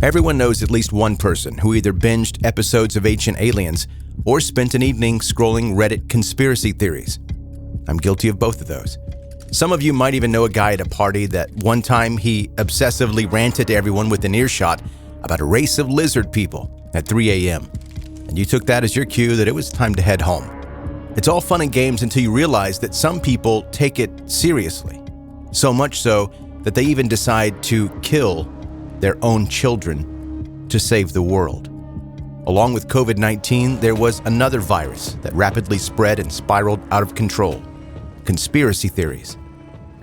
Everyone knows at least one person who either binged episodes of Ancient Aliens or spent an evening scrolling Reddit conspiracy theories. I'm guilty of both of those. Some of you might even know a guy at a party that one time he obsessively ranted to everyone with an earshot about a race of lizard people at 3 a.m. And you took that as your cue that it was time to head home. It's all fun and games until you realize that some people take it seriously. So much so that they even decide to kill their own children to save the world. Along with COVID-19, there was another virus that rapidly spread and spiraled out of control: conspiracy theories.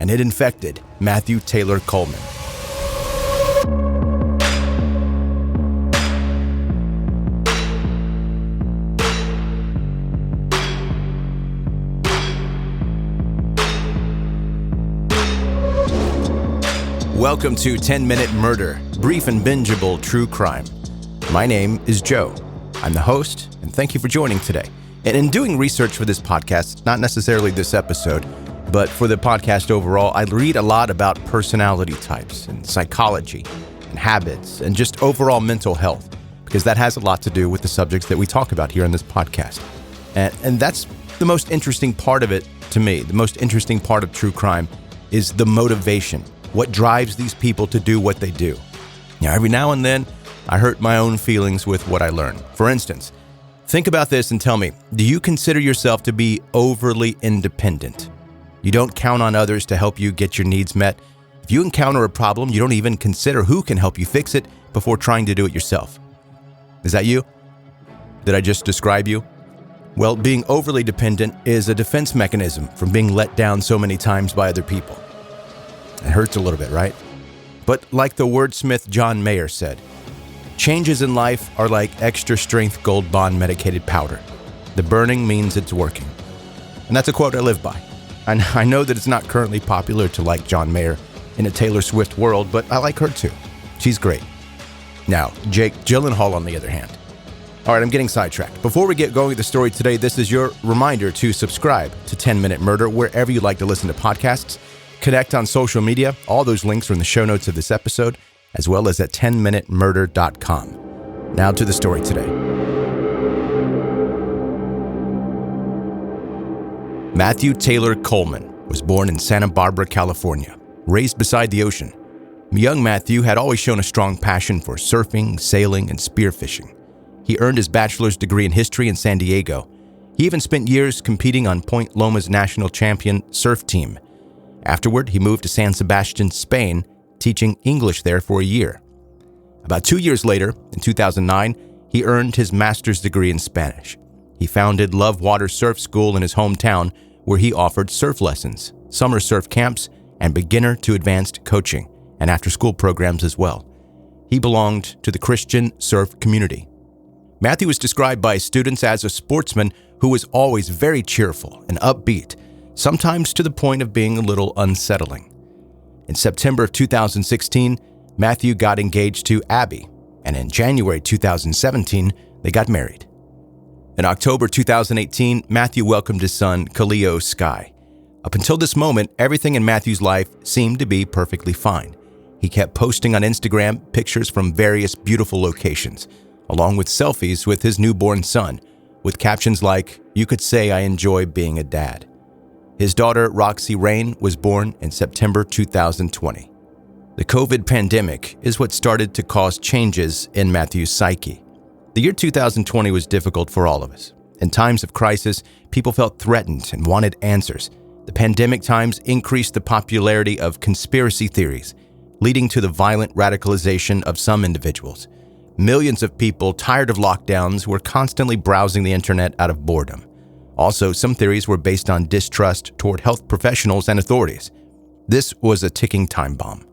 And it infected Matthew Taylor Coleman. Welcome to 10-Minute Murder, brief and bingeable true crime. My name is Joe. I'm the host, and thank you for joining today. And in doing research for this podcast, not necessarily this episode, but for the podcast overall, I read a lot about personality types and psychology and habits and just overall mental health, because that has a lot to do with the subjects that we talk about here on this podcast. And that's the most interesting part of it to me. The most interesting part of true crime is the motivation. What drives these people to do what they do? Now, every now and then, I hurt my own feelings with what I learn. For instance, think about this and tell me, do you consider yourself to be overly independent? You don't count on others to help you get your needs met. If you encounter a problem, you don't even consider who can help you fix it before trying to do it yourself. Is that you? Did I just describe you? Well, being overly dependent is a defense mechanism from being let down so many times by other people. It hurts a little bit, right? But like the wordsmith John Mayer said, changes in life are like extra strength gold bond medicated powder. The burning means it's working. And that's a quote I live by. And I know that it's not currently popular to like John Mayer in a Taylor Swift world, but I like her too. She's great. Now, Jake Gyllenhaal on the other hand. All right, I'm getting sidetracked. Before we get going with the story today, this is your reminder to subscribe to 10-Minute Murder wherever you like to listen to podcasts. Connect on social media. All those links are in the show notes of this episode, as well as at 10minutemurder.com. Now to the story today. Matthew Taylor Coleman was born in Santa Barbara, California, raised beside the ocean. Young Matthew had always shown a strong passion for surfing, sailing, and spearfishing. He earned his bachelor's degree in history in San Diego. He even spent years competing on Point Loma's national champion surf team. Afterward, he moved to San Sebastian, Spain, teaching English there for a year. About 2 years later, in 2009, he earned his master's degree in Spanish. He founded Love Water Surf School in his hometown, where he offered surf lessons, summer surf camps, and beginner to advanced coaching, and after-school programs as well. He belonged to the Christian surf community. Matthew was described by students as a sportsman who was always very cheerful and upbeat, sometimes to the point of being a little unsettling. In September of 2016, Matthew got engaged to Abby, and in January 2017, they got married. In October 2018, Matthew welcomed his son, Khalil Sky. Up until this moment, everything in Matthew's life seemed to be perfectly fine. He kept posting on Instagram pictures from various beautiful locations, along with selfies with his newborn son, with captions like, "You could say I enjoy being a dad." His daughter, Roxy Rain, was born in September 2020. The COVID pandemic is what started to cause changes in Matthew's psyche. The year 2020 was difficult for all of us. In times of crisis, people felt threatened and wanted answers. The pandemic times increased the popularity of conspiracy theories, leading to the violent radicalization of some individuals. Millions of people, tired of lockdowns, were constantly browsing the internet out of boredom. Also, some theories were based on distrust toward health professionals and authorities. This was a ticking time bomb.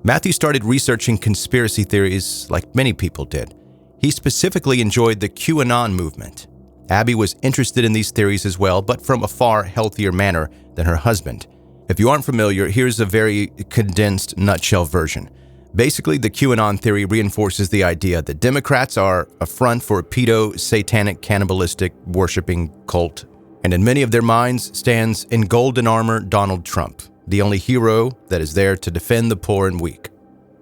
Matthew started researching conspiracy theories like many people did. He specifically enjoyed the QAnon movement. Abby was interested in these theories as well, but from a far healthier manner than her husband. If you aren't familiar, here's a very condensed nutshell version. Basically, the QAnon theory reinforces the idea that Democrats are a front for a pedo, satanic, cannibalistic, worshiping cult. And in many of their minds stands in golden armor Donald Trump, the only hero that is there to defend the poor and weak.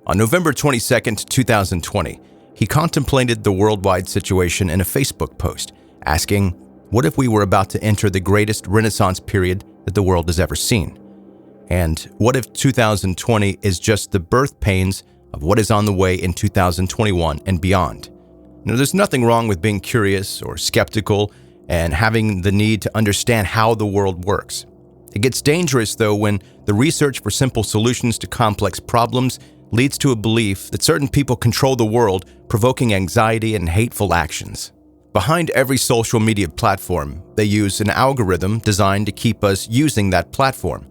On November 22, 2020, he contemplated the worldwide situation in a Facebook post, asking, "What if we were about to enter the greatest Renaissance period that the world has ever seen? And what if 2020 is just the birth pains of what is on the way in 2021 and beyond?" Now, there's nothing wrong with being curious or skeptical and having the need to understand how the world works. It gets dangerous, though, when the research for simple solutions to complex problems leads to a belief that certain people control the world, provoking anxiety and hateful actions. Behind every social media platform, they use an algorithm designed to keep us using that platform.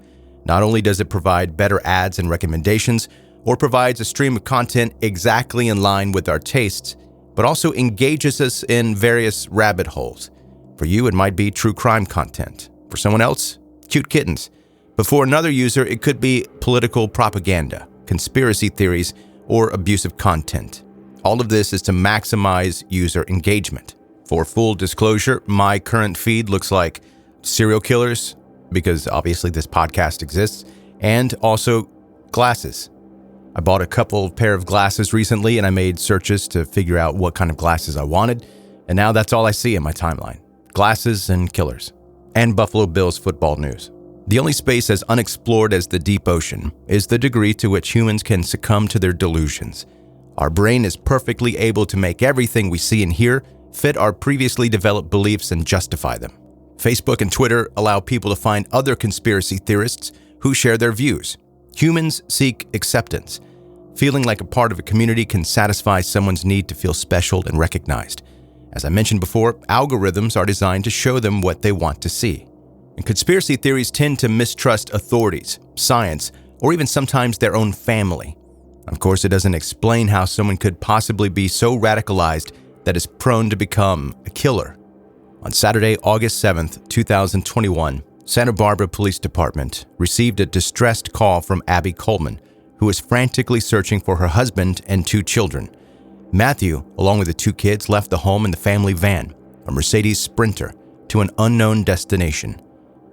Not only does it provide better ads and recommendations, or provides a stream of content exactly in line with our tastes, but also engages us in various rabbit holes. For you, it might be true crime content. For someone else, cute kittens. But for another user, it could be political propaganda, conspiracy theories, or abusive content. All of this is to maximize user engagement. For full disclosure, my current feed looks like serial killers, because obviously this podcast exists, and also glasses. I bought a couple pair of glasses recently, and I made searches to figure out what kind of glasses I wanted, and now that's all I see in my timeline. Glasses and killers. And Buffalo Bills football news. The only space as unexplored as the deep ocean is the degree to which humans can succumb to their delusions. Our brain is perfectly able to make everything we see and hear fit our previously developed beliefs and justify them. Facebook and Twitter allow people to find other conspiracy theorists who share their views. Humans seek acceptance. Feeling like a part of a community can satisfy someone's need to feel special and recognized. As I mentioned before, algorithms are designed to show them what they want to see. And conspiracy theories tend to mistrust authorities, science, or even sometimes their own family. Of course, it doesn't explain how someone could possibly be so radicalized that is prone to become a killer. On Saturday, August 7th, 2021, Santa Barbara Police Department received a distressed call from Abby Coleman, who was frantically searching for her husband and 2 children. Matthew, along with the 2 kids, left the home in the family van, a Mercedes Sprinter, to an unknown destination.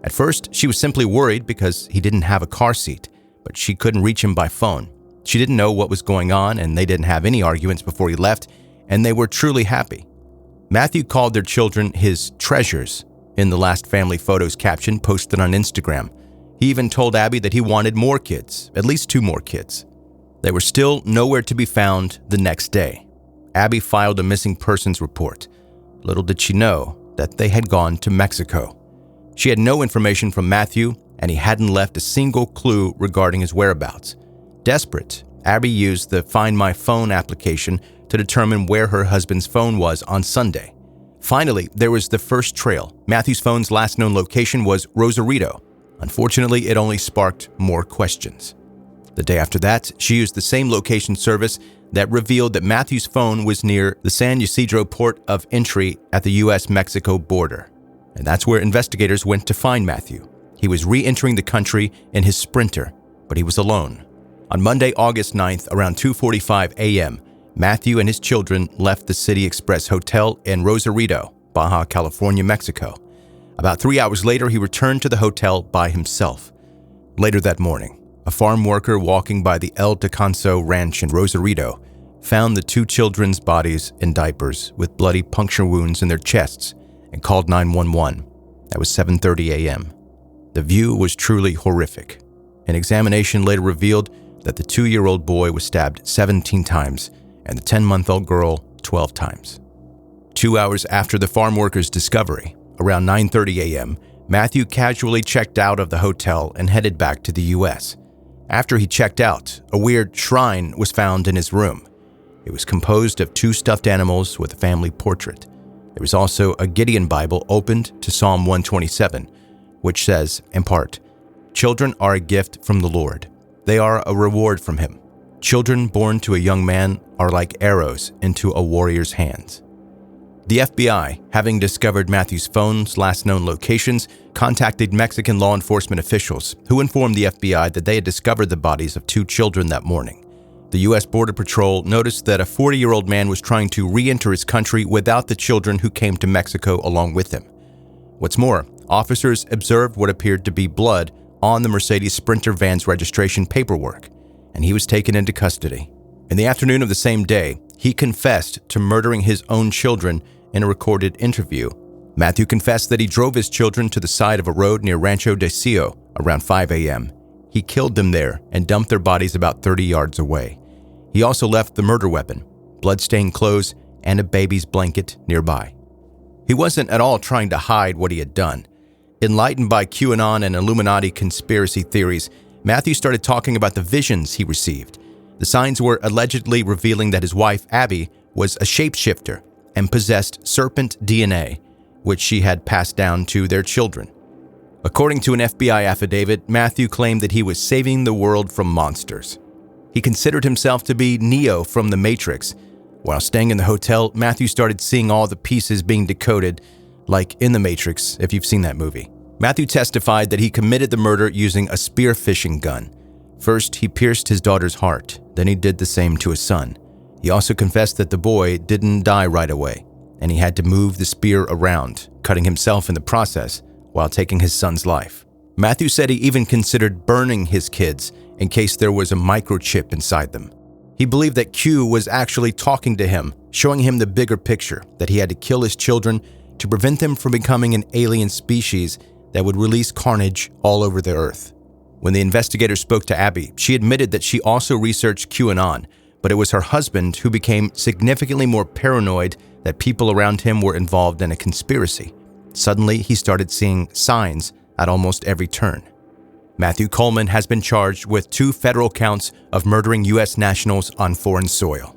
At first, she was simply worried because he didn't have a car seat, but she couldn't reach him by phone. She didn't know what was going on, and they didn't have any arguments before he left, and they were truly happy. Matthew called their children his treasures in the last family photos caption posted on Instagram. He even told Abby that he wanted more kids, at least 2 more kids. They were still nowhere to be found the next day. Abby filed a missing persons report. Little did she know that they had gone to Mexico. She had no information from Matthew, and he hadn't left a single clue regarding his whereabouts. Desperate, Abby used the Find My Phone application to determine where her husband's phone was on Sunday. Finally, there was the first trail. Matthew's phone's last known location was Rosarito. Unfortunately, it only sparked more questions. The day after that, she used the same location service that revealed that Matthew's phone was near the San Ysidro port of entry at the U.S.-Mexico border. And that's where investigators went to find Matthew. He was re-entering the country in his Sprinter, but he was alone. On Monday, August 9th, around 2:45 a.m., Matthew and his children left the City Express Hotel in Rosarito, Baja California, Mexico. About 3 hours later, he returned to the hotel by himself. Later that morning, a farm worker walking by the El Descanso Ranch in Rosarito found the 2 children's bodies in diapers with bloody puncture wounds in their chests and called 911. That was 7:30 a.m. The view was truly horrific. An examination later revealed that the 2-year-old boy was stabbed 17 times and the 10-month-old girl 12 times. 2 hours after the farm worker's discovery, around 9:30 a.m., Matthew casually checked out of the hotel and headed back to the U.S. After he checked out, a weird shrine was found in his room. It was composed of 2 stuffed animals with a family portrait. There was also a Gideon Bible opened to Psalm 127, which says, in part, "Children are a gift from the Lord. They are a reward from him. Children born to a young man are like arrows into a warrior's hands." The FBI, having discovered Matthew's phone's last known locations, contacted Mexican law enforcement officials who informed the FBI that they had discovered the bodies of 2 children that morning. The U.S. Border Patrol noticed that a 40-year-old man was trying to re-enter his country without the children who came to Mexico along with him. What's more, officers observed what appeared to be blood on the Mercedes Sprinter van's registration paperwork. and he was taken into custody. In the afternoon of the same day, he confessed to murdering his own children in a recorded interview. Matthew confessed that he drove his children to the side of a road near Rancho de Cio around 5 a.m. He killed them there and dumped their bodies about 30 yards away. He also left the murder weapon, blood-stained clothes, and a baby's blanket nearby. He wasn't at all trying to hide what he had done. Enlightened by QAnon and Illuminati conspiracy theories, Matthew started talking about the visions he received. The signs were allegedly revealing that his wife, Abby, was a shapeshifter and possessed serpent DNA, which she had passed down to their children. According to an FBI affidavit, Matthew claimed that he was saving the world from monsters. He considered himself to be Neo from The Matrix. While staying in the hotel, Matthew started seeing all the pieces being decoded, like in The Matrix, if you've seen that movie. Matthew testified that he committed the murder using a spear fishing gun. First, he pierced his daughter's heart, then he did the same to his son. He also confessed that the boy didn't die right away, and he had to move the spear around, cutting himself in the process while taking his son's life. Matthew said he even considered burning his kids in case there was a microchip inside them. He believed that Q was actually talking to him, showing him the bigger picture, that he had to kill his children to prevent them from becoming an alien species that would release carnage all over the earth. When the investigators spoke to Abby, she admitted that she also researched QAnon, but it was her husband who became significantly more paranoid that people around him were involved in a conspiracy. Suddenly, he started seeing signs at almost every turn. Matthew Coleman has been charged with 2 federal counts of murdering U.S. nationals on foreign soil.